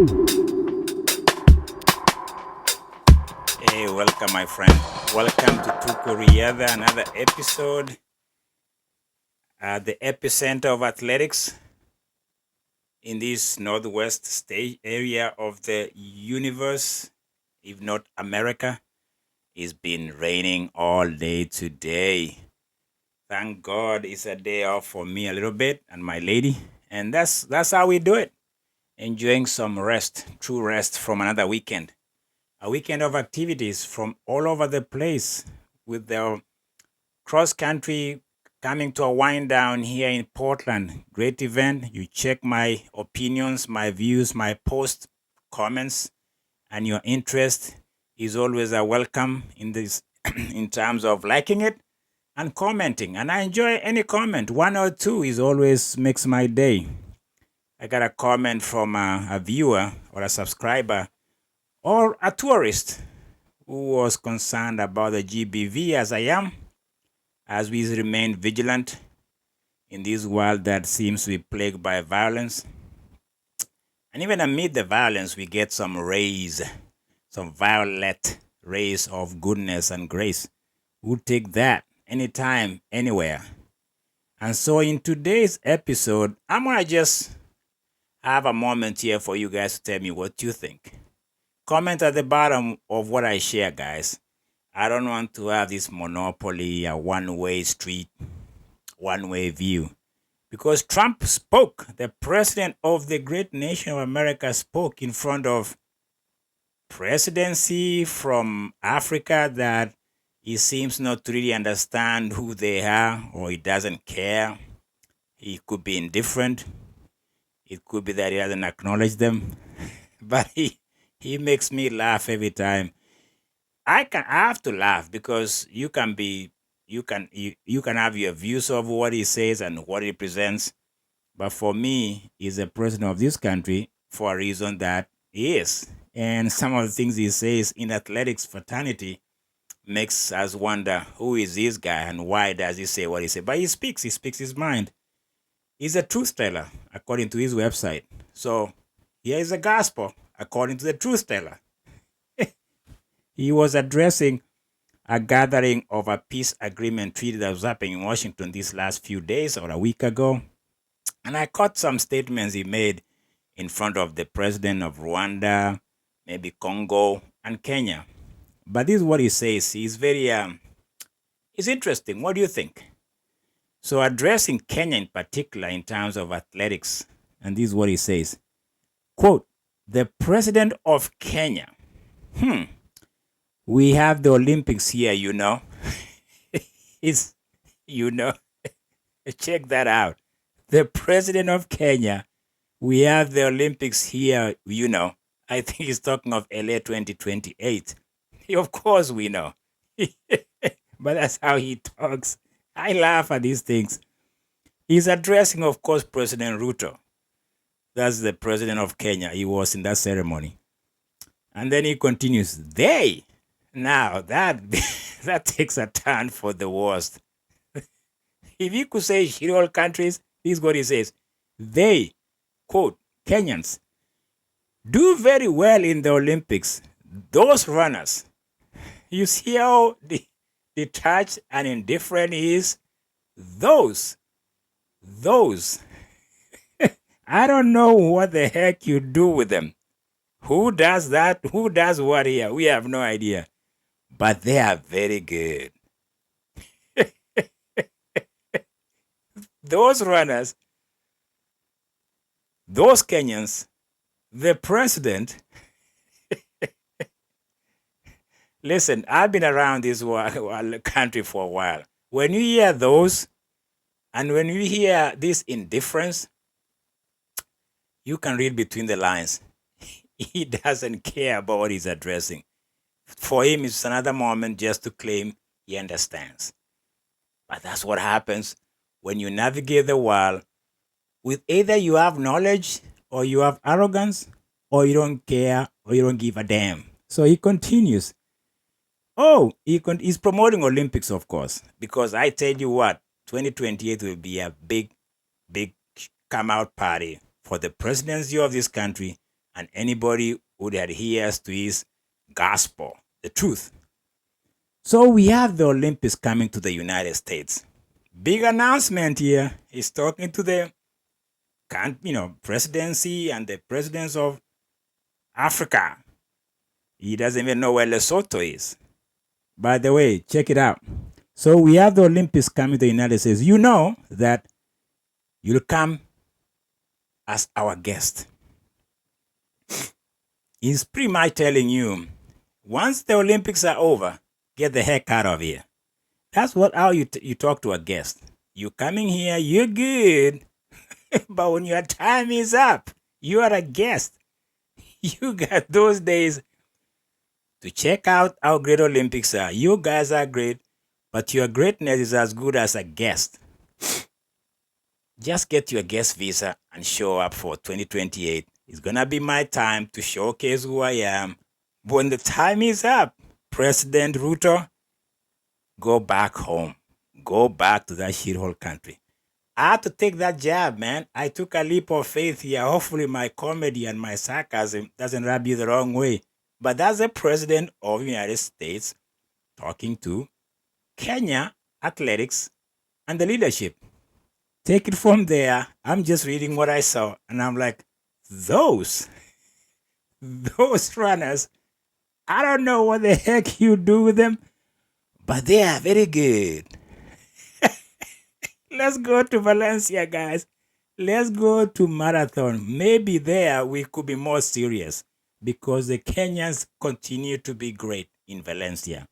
Hey, welcome, my friend. Welcome to Tukuriada, another episode at the epicenter of athletics in this northwest state area of the universe, if not America. It's been raining all day today. Thank God it's a day off for me a little bit and my lady. And that's how we do it. Enjoying some rest, true rest from another weekend. A weekend of activities from all over the place with the cross country coming to a wind down here in Portland. Great event. You check my opinions, my views, my posts, comments, and your interest is always a welcome in this in terms of liking it and commenting. And I enjoy any comment. One or two is always makes my day. I got a comment from a viewer or a subscriber or a tourist who was concerned about the GBV as I am, as we remain vigilant in this world that seems to be plagued by violence. And even amid the violence, we get some rays, some violet rays of goodness and grace. We'll take that anytime, anywhere. And so in today's episode, I'm going to just have a moment here for you guys to tell me what you think. Comment at the bottom of what I share, guys. I don't want to have this monopoly, a one-way street, one-way view. Because Trump spoke, the president of the great nation of America spoke in front of presidency from Africa that he seems not to really understand who they are, or he doesn't care. He could be indifferent. It could be that he doesn't acknowledge them. But he makes me laugh every time. I have to laugh because you can have your views of what he says and what he presents. But for me, he's the president of this country for a reason that he is. And some of the things he says in athletics fraternity makes us wonder, who is this guy and why does he say what he says? But he speaks his mind. He's a truth teller, according to his website. So here is the gospel, according to the truth teller. He was addressing a gathering of a peace agreement treaty that was happening in Washington these last few days or a week ago. And I caught some statements he made in front of the president of Rwanda, maybe Congo, and Kenya. But this is what he says. He's very, it's interesting. What do you think? So addressing Kenya in particular in terms of athletics, and this is what he says. Quote, the president of Kenya. We have the Olympics here, you know. It's, check that out. The president of Kenya. We have the Olympics here, you know. I think he's talking of LA 2028. Of course we know. But that's how he talks. I laugh at these things. He's addressing, of course, President Ruto. That's the president of Kenya. He was in that ceremony. And then he continues, they. Now, that takes a turn for the worst. If you could say shit all countries, this is what he says. They, quote, Kenyans, do very well in the Olympics. Those runners. You see how detached and indifferent he is? Those. I don't know what the heck you do with them. Who does that? Who does what here? We have no idea. But they are very good. Those runners, those Kenyans, the president. Listen, I've been around this country for a while. When you hear those, and when you hear this indifference, you can read between the lines. He doesn't care about what he's addressing. For him, it's another moment just to claim he understands. But that's what happens when you navigate the world with either you have knowledge or you have arrogance or you don't care or you don't give a damn. So he continues. Oh, he's promoting Olympics, of course, because I tell you what, 2028 will be a big come out party for the presidency of this country and anybody who adheres to his gospel, the truth. So we have the Olympics coming to the United States. Big announcement here. He's talking to the presidency and the presidents of Africa. He doesn't even know where Lesotho is. By the way, check it out. So we have the Olympics coming to the United States. You know that you'll come as our guest. He's pretty much telling you, once the Olympics are over, get the heck out of here. That's how you talk to a guest. You coming here, you're good. But when your time is up, you are a guest. You got those days to check out how great Olympics are. You guys are great, but your greatness is as good as a guest. Just get your guest visa and show up for 2028. It's going to be my time to showcase who I am. When the time is up, President Ruto, go back home. Go back to that shithole country. I had to take that jab, man. I took a leap of faith here. Hopefully my comedy and my sarcasm doesn't rub you the wrong way. But that's the president of the United States talking to Kenya Athletics and the leadership. Take it from there. I'm just reading what I saw, and I'm like, those runners, I don't know what the heck you do with them, but they are very good. Let's go to Valencia, guys. Let's go to marathon. Maybe there we could be more serious because the Kenyans continue to be great in Valencia.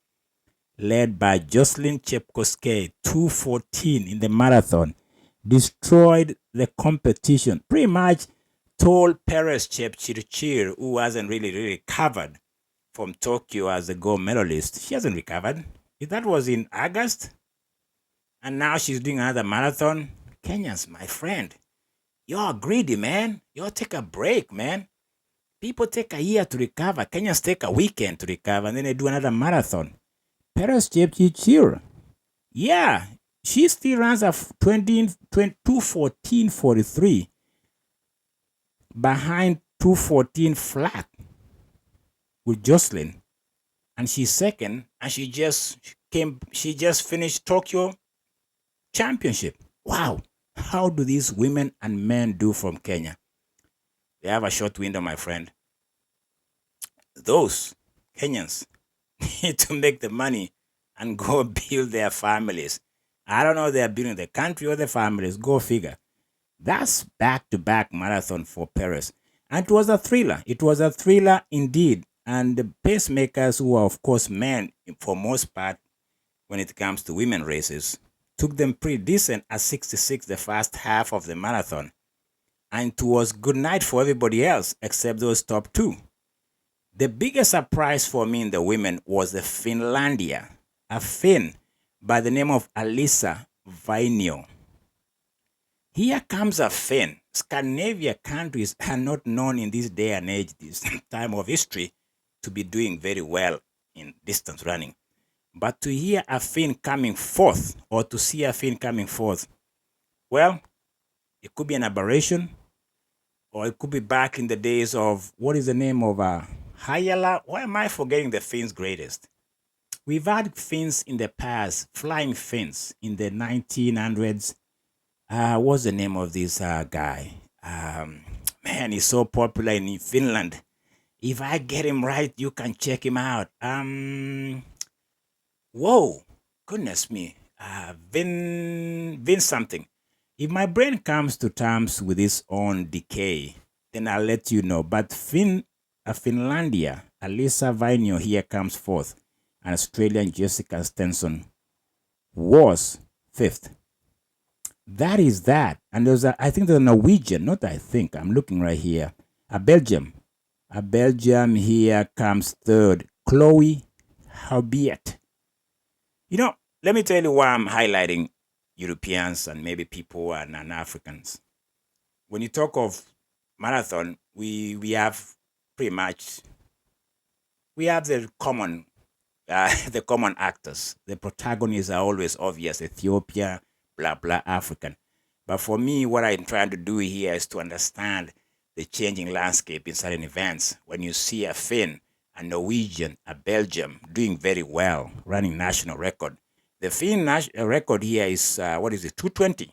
Led by Jocelyn Chepkoskei, 2:14 in the marathon. Destroyed the competition. Pretty much told Perez Chepchirchir, who hasn't really recovered from Tokyo as a gold medalist. She hasn't recovered. That was in August. And now she's doing another marathon. Kenyans, my friend, you're greedy, man. You take a break, man. People take a year to recover. Kenyans take a weekend to recover, and then they do another marathon. Perez Chepchirchir, yeah, she still runs a 2:14:43 behind 2:14 flat with Jocelyn, and she's second, and she just finished Tokyo Championship. Wow, how do these women and men do from Kenya? They have a short window, my friend. Those Kenyans need to make the money and go build their families. I don't know if they're building the country or the families. Go figure. That's back-to-back marathon for Perez. And it was a thriller. It was a thriller indeed. And the pacemakers, who are, of course, men for most part when it comes to women races, took them pretty decent at 66 the first half of the marathon. And it was good night for everybody else except those top two. The biggest surprise for me in the women was the Finlandia, a Finn by the name of Alisa Vainio. Here comes a Finn. Scandinavia countries are not known in this day and age, this time of history, to be doing very well in distance running. But to hear a Finn coming fourth, or to see a Finn coming fourth, well, it could be an aberration, or it could be back in the days of, what is the name of Hayala? Why am I forgetting the Finns greatest? We've had Finns in the past, flying Finns in the 1900s. What's the name of this guy? Man, he's so popular in Finland. If I get him right, you can check him out. Whoa, goodness me. Vin something. If my brain comes to terms with its own decay, then I'll let you know. But Finlandia, Alisa Vainio here comes fourth. And Australian Jessica Stenson was fifth. That is that. And there's I think there's a Norwegian, not I think, I'm looking right here. A Belgium here comes third. Chloe Haubiet. You know, let me tell you why I'm highlighting Europeans and maybe people who are non-Africans. When you talk of marathon, we have pretty much, we have the common actors. The protagonists are always obvious: Ethiopia, blah, blah, African. But for me, what I'm trying to do here is to understand the changing landscape in certain events. When you see a Finn, a Norwegian, a Belgium doing very well, running national record. The Finn record here is, what is it, 220?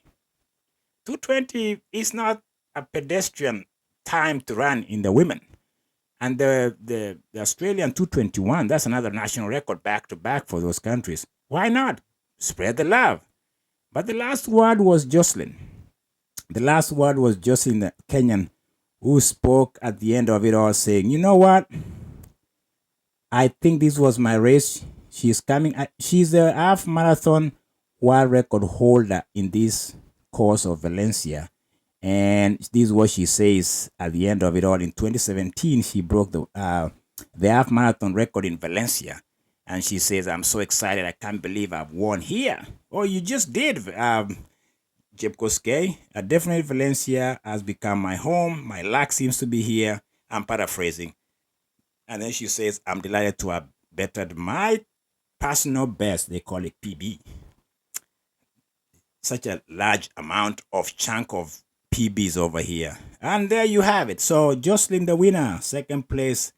220 is not a pedestrian time to run in the women. And the Australian 221, that's another national record back to back for those countries. Why not? Spread the love. But the last word was Jocelyn. The last word was Jocelyn, the Kenyan, who spoke at the end of it all saying, you know what? I think this was my race. She's coming. She's a half marathon world record holder in this course of Valencia. And this is what she says at the end of it all. In 2017, she broke the half marathon record in Valencia. And she says, I'm so excited. I can't believe I've won here. Oh, you just did, Jepkoske. Definitely Valencia has become my home. My luck seems to be here. I'm paraphrasing. And then she says, I'm delighted to have bettered my personal best. They call it PB. Such a large amount of chunk of PBs over here. And there you have it. So Jocelyn, the winner. Second place,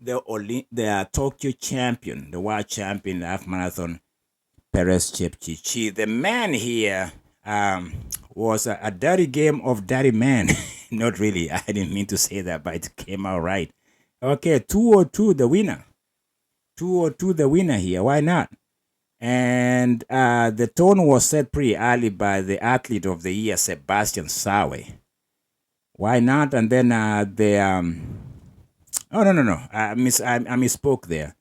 the Tokyo champion, the world champion, the half marathon, Perez Chepchichi. The man here was a dirty game of dirty man. Not really. I didn't mean to say that, but it came out right. Okay, 202 the winner. 202 the winner here. Why not? And the tone was set pretty early by the athlete of the year, Sebastian Sawe. Why not? And then oh, no. I misspoke there.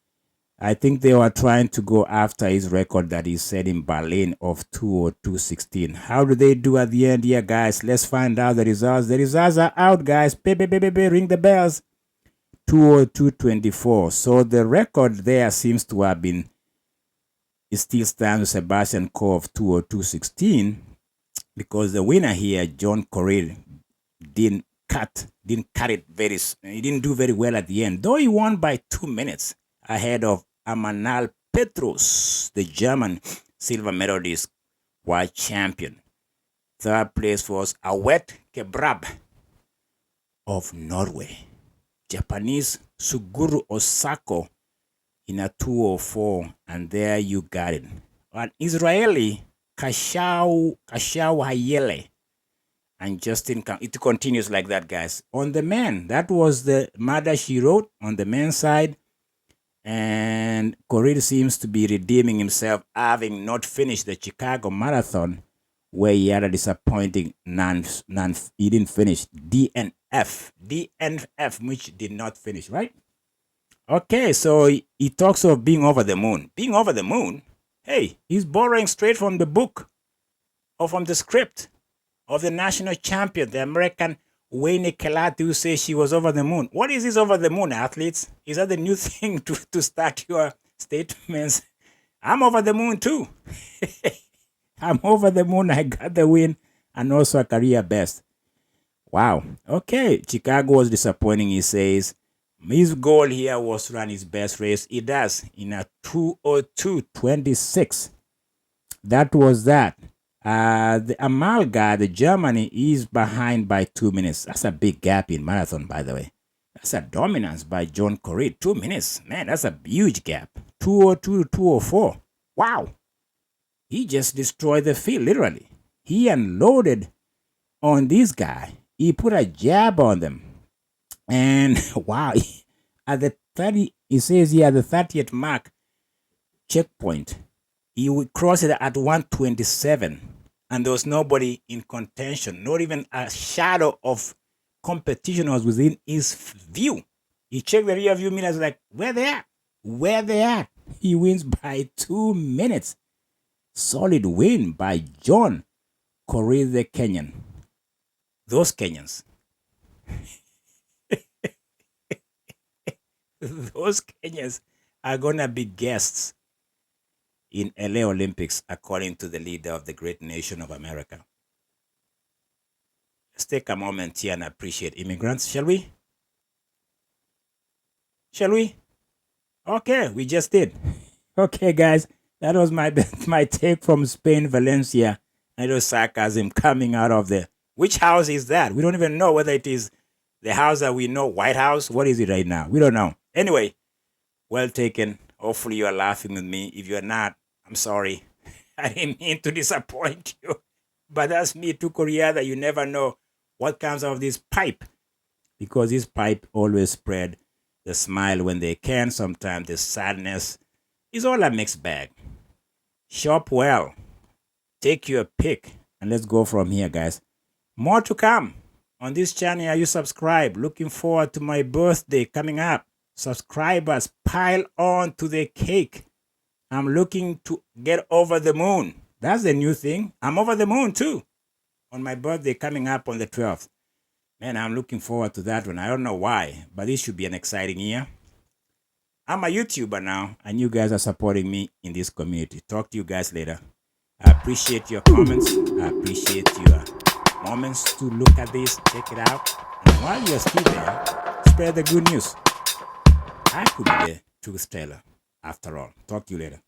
I think they were trying to go after his record that he set in Berlin of 202.16. How do they do at the end here, guys? Let's find out the results. The results are out, guys. Ring the bells. 202.24. So the record there seems to have been, it still stands with Sebastian Coe of 202.16, because the winner here, John Correa, didn't cut it he didn't do very well at the end, though he won by 2 minutes ahead of Amanal Petrus, the German silver medalist world champion. Third place was Awet Kebrab of Norway. Japanese Suguru Osako in a 204, and there you got it. An Israeli Kashau Hayele and Justin. It continues like that, guys. On the men, that was the murder she wrote on the men's side. And Correa seems to be redeeming himself, having not finished the Chicago Marathon, where he had a disappointing he didn't finish. DNF, which did not finish, right? Okay, so he talks of being over the moon. Being over the moon? Hey, he's borrowing straight from the book or from the script of the national champion, the American Wayne Kelati, who says she was over the moon. What is this over the moon, athletes? Is that the new thing to start your statements? I'm over the moon too. I'm over the moon. I got the win and also a career best. Wow. Okay. Chicago was disappointing, he says. His goal here was to run his best race. He does in a 202.26. That was that. The Amal guy, the Germany, is behind by 2 minutes. That's a big gap in marathon, by the way. That's a dominance by John Correa. 2 minutes. Man, that's a huge gap. 202 to 204. Wow. He just destroyed the field, literally. He unloaded on this guy. He put a jab on them. And wow, at the 30, it says here at the 30th mark checkpoint, he would cross it at 127, and there was nobody in contention, not even a shadow of competition was within his view. He checked the rear view mirrors, like, where they at? Where they at? He wins by 2 minutes. Solid win by John Correa, the Kenyan. Those Kenyans. Those Kenyans are going to be guests in LA Olympics, according to the leader of the great nation of America. Let's take a moment here and appreciate immigrants, shall we? Shall we? Okay, we just did. Okay, guys, that was my take from Spain, Valencia. I know sarcasm coming out of the... Which house is that? We don't even know whether it is The house that we know, White House, what is it right now? We don't know. Anyway, well taken. Hopefully you are laughing with me. If you're not, I'm sorry. I didn't mean to disappoint you. But that's me, to Korea, that you never know what comes out of this pipe. Because this pipe always spread the smile when they can. Sometimes the sadness is all a mixed bag. Shop well. Take your pick. And let's go from here, guys. More to come on this channel. Are you subscribe? Looking forward to my birthday coming up. Subscribers, pile on to the cake. I'm looking to get over the moon. That's the new thing. I'm over the moon too. On my birthday coming up on the 12th. Man, I'm looking forward to that one. I don't know why, but this should be an exciting year. I'm a YouTuber now, and you guys are supporting me in this community. Talk to you guys later. I appreciate your comments. I appreciate your moments to look at this, check it out. And while you're still there, spread the good news. I could be the truth teller after all. Talk to you later.